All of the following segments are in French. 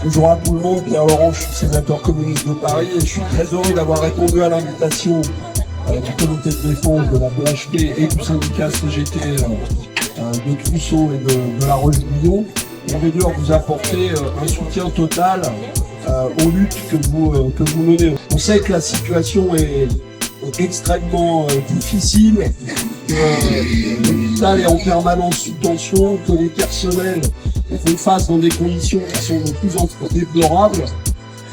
Bonjour à tout le monde, Pierre Laurent, je suis sénateur communiste de Paris et je suis très heureux d'avoir répondu à l'invitation du comité de défense de la PHP et du syndicat CGT de Trousseau et de La Roche-Guyon. On veut dire vous apporter un soutien total aux luttes que vous menez. On sait que la situation est extrêmement difficile, que l'hôpital est en permanence sous tension, que les personnels font face dans des conditions qui sont de plus en plus déplorables.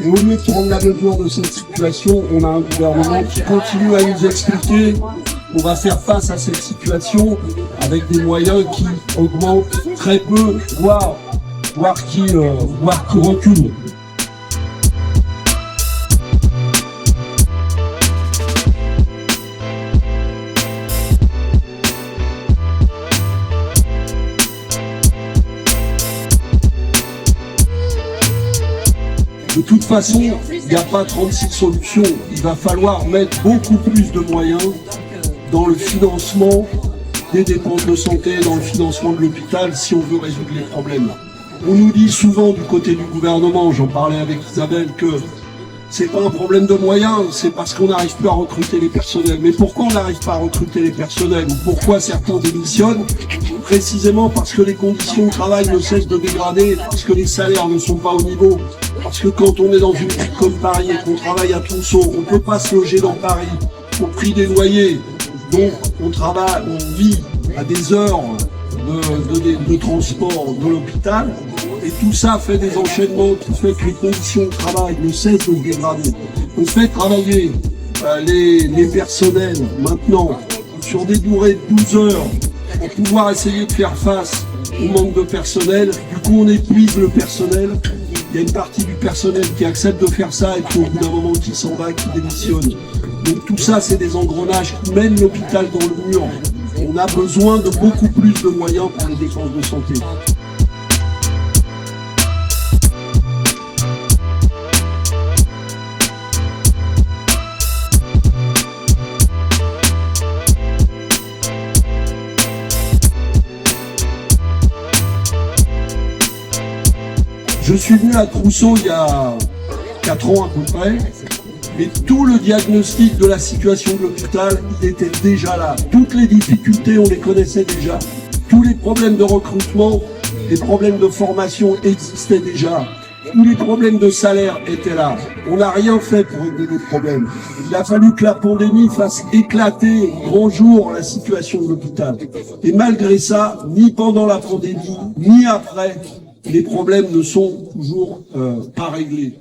Et au lieu de prendre la mesure de cette situation, on a un gouvernement qui continue à nous expliquer qu'on va faire face à cette situation avec des moyens qui augmentent très peu, voire qui reculent. De toute façon, il n'y a pas 36 solutions. Il va falloir mettre beaucoup plus de moyens dans le financement des dépenses de santé, dans le financement de l'hôpital, si on veut résoudre les problèmes. On nous dit souvent du côté du gouvernement, j'en parlais avec Isabelle, que c'est pas un problème de moyens, c'est parce qu'on n'arrive plus à recruter les personnels. Mais pourquoi on n'arrive pas à recruter les personnels? Ou pourquoi certains démissionnent? Précisément parce que les conditions de travail ne cessent de dégrader, parce que les salaires ne sont pas au niveau. Parce que quand on est dans une ville comme Paris et qu'on travaille à Trousseau, on ne peut pas se loger dans Paris au prix des loyers. Donc on vit à des heures de transport de l'hôpital. Et tout ça fait des enchaînements qui fait que les conditions de travail ne cessent de dégrader. On fait travailler les personnels maintenant sur des durées de 12 heures pour pouvoir essayer de faire face au manque de personnel. Du coup on épuise le personnel. Il y a une partie du personnel qui accepte de faire ça et puis au bout d'un moment qui s'en va, qui démissionne. Donc tout ça, c'est des engrenages qui mènent l'hôpital dans le mur. On a besoin de beaucoup plus de moyens pour les dépenses de santé. Je suis venu à Trousseau il y a 4 ans à peu près, mais tout le diagnostic de la situation de l'hôpital, il était déjà là. Toutes les difficultés, on les connaissait déjà. Tous les problèmes de recrutement, les problèmes de formation existaient déjà. Tous les problèmes de salaire étaient là. On n'a rien fait pour régler les problèmes. Il a fallu que la pandémie fasse éclater au grand jour la situation de l'hôpital. Et malgré ça, ni pendant la pandémie, ni après, les problèmes ne sont toujours pas réglés.